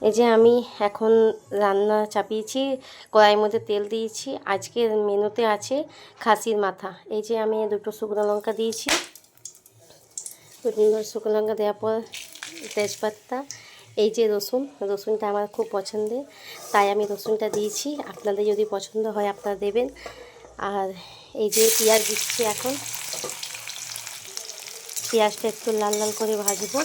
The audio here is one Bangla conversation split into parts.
এই যে আমি এখন রান্না চাপিয়েছি, কড়াইয়ের মধ্যে তেল দিয়েছি। আজকের মেনুতে আছে খাসির মাথা। এই যে আমি দুটো শুকনো লঙ্কা দিয়েছি, দুটো শুকনো লঙ্কা দেওয়ার পর তেজপাতা, এই যে রসুনটা আমার খুব পছন্দের, তাই আমি রসুনটা দিয়েছি। আপনাদের যদি পছন্দ হয় আপনারা দেবেন। আর এই যে পেঁয়াজ দিচ্ছি, এখন পেঁয়াজটা একটু লাল লাল করে ভাজবো।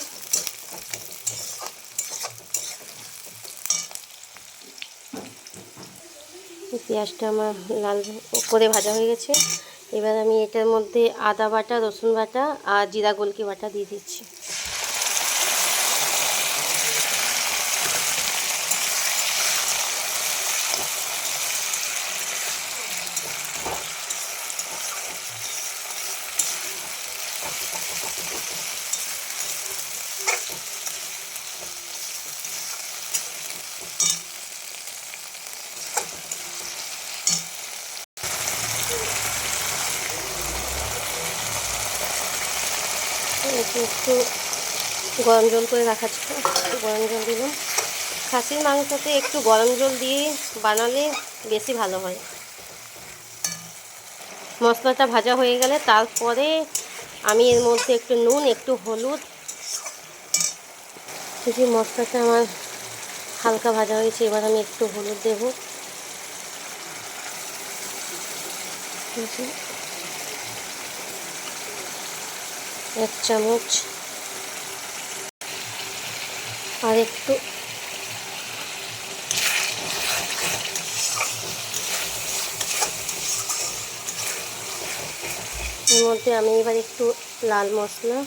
পেঁয়াজটা আমার লাল করে ভাজা হয়ে গেছে। এবার আমি এটার মধ্যে আদা বাটা, রসুন বাটা আর জিরা গোলকি বাটা দিয়ে দিচ্ছি। একটু গরম জল করে রাখা ছিল, একটু গরম জল দিলাম। খাসির মাংসতে একটু গরম জল দিয়ে বানালে বেশি ভালো হয়। মশলাটা ভাজা হয়ে গেলে তারপরে আমি এর মধ্যে একটু নুন, একটু হলুদ, যদি মশলাটা আমার হালকা ভাজা হয়েছে, এবার আমি একটু হলুদ দেব। 1 চামচ, আর একটু এর মধ্যে আমি এবার একটু লাল মশলা,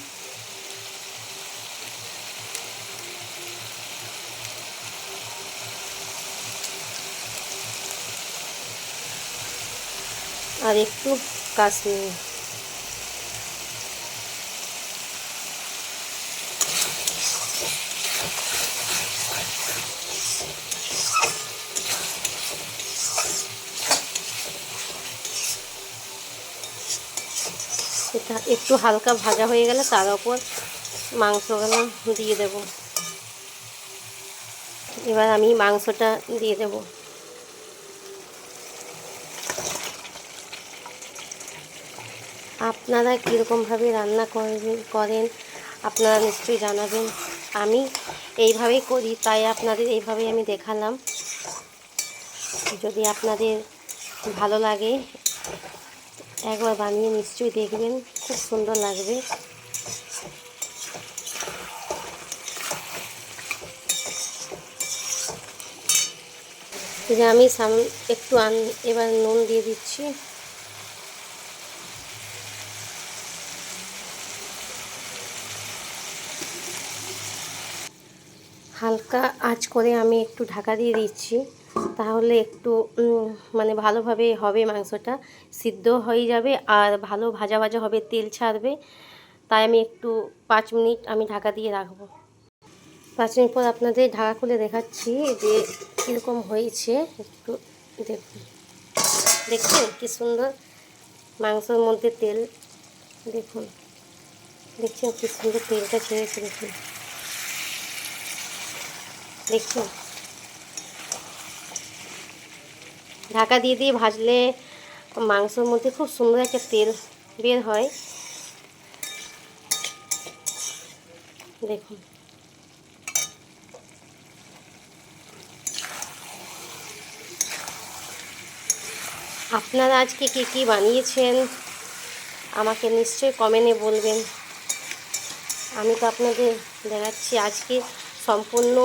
আর একটু কাশ্মীরি। এটা একটু হালকা ভাজা হয়ে গেলে তার উপর মাংসগুলো দিয়ে দেব। এবার আমি মাংসটা দিয়ে দেব। আপনারা কীরকমভাবে রান্না করেন আপনারা নিশ্চয়ই জানাবেন। আমি এইভাবেই করি, তাই আপনাদের এইভাবেই আমি দেখালাম। যদি আপনাদের ভালো লাগে একবার বানিয়ে নিশ্চয়ই দেখবেন, খুব সুন্দর লাগবে। যে আমি একটু এবার নুন দিয়ে দিচ্ছি। হালকা আঁচ করে আমি একটু ঢাকা দিয়ে দিচ্ছি, তাহলে একটু মানে ভালোভাবে হবে, মাংসটা সিদ্ধ হয়ে যাবে আর ভালো ভাজা ভাজা হবে, তেল ছাড়বে। তাই আমি একটু 5 মিনিট আমি ঢাকা দিয়ে রাখবো। 5 মিনিট পর আপনাদের ঢাকা খুলে দেখাচ্ছি যে কীরকম হয়েছে। একটু দেখুন, দেখছেন কি সুন্দর মাংসের মধ্যে তেল, দেখুন দেখছেন কি সুন্দর তেলটা ছেড়েছে, দেখুন দেখুন। ঢাকা দিয়ে দিয়ে ভাজলে মাংসের মধ্যে খুব সুন্দর একটা তেল বের হয়, দেখুন। আপনারা আজকে কী কী বানিয়েছেন আমাকে নিশ্চয়ই কমেন্টে বলবেন। আমি তো আপনাদের দেখাচ্ছি। আজকে সম্পূর্ণ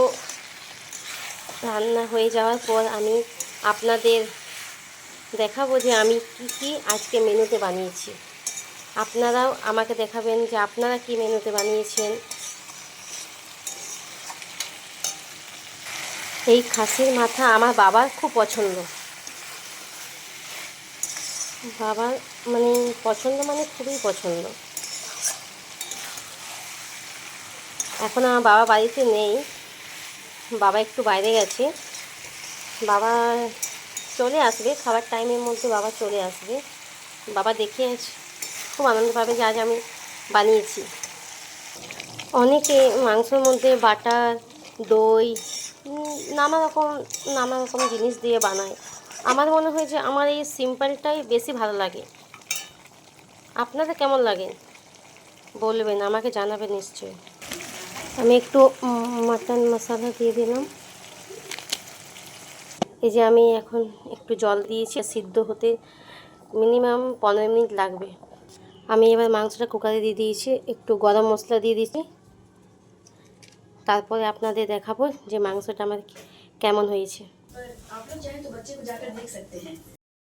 রান্না হয়ে যাওয়ার পর আমি আপনাদের দেখাবো যে আমি কি আজকে মেনুতে বানিয়েছি। আপনারাও আমাকে দেখাবেন যে আপনারা কি মেনুতে বানিয়েছেন। এই খাসির মাথা আমার বাবার খুব পছন্দ। বাবার মানে পছন্দ, মানে খুবই পছন্দ। এখন আমার বাবা বাড়িতে নেই, বাবা একটু বাইরে গেছে। বাবা চলে আসবে, খাবার টাইমের মধ্যে বাবা চলে আসবে। বাবা দেখে খুব আনন্দ পাবে যে আজ আমি বানিয়েছি। অনেকে মাংসের মধ্যে বাটার, দই নানা রকম জিনিস দিয়ে বানায়। আমার মনে হয় যে আমার এই সিম্পলটাই বেশি ভালো লাগে। আপনাদের কেমন লাগে বলবেন, আমাকে জানাবেন নিশ্চয়ই। আমি একটু মাটন মশলা দিয়ে দিলাম। এই যে আমি এখন একটু জল দিয়েছি, সিদ্ধ হতে মিনিমাম 15 মিনিট লাগবে। আমি এবার মাংসটা কুকারে দিয়ে দিয়েছি, একটু গরম মশলা দিয়ে দিয়েছি। তারপরে আপনাদের দেখাবো যে মাংসটা আমার কেমন হয়েছে।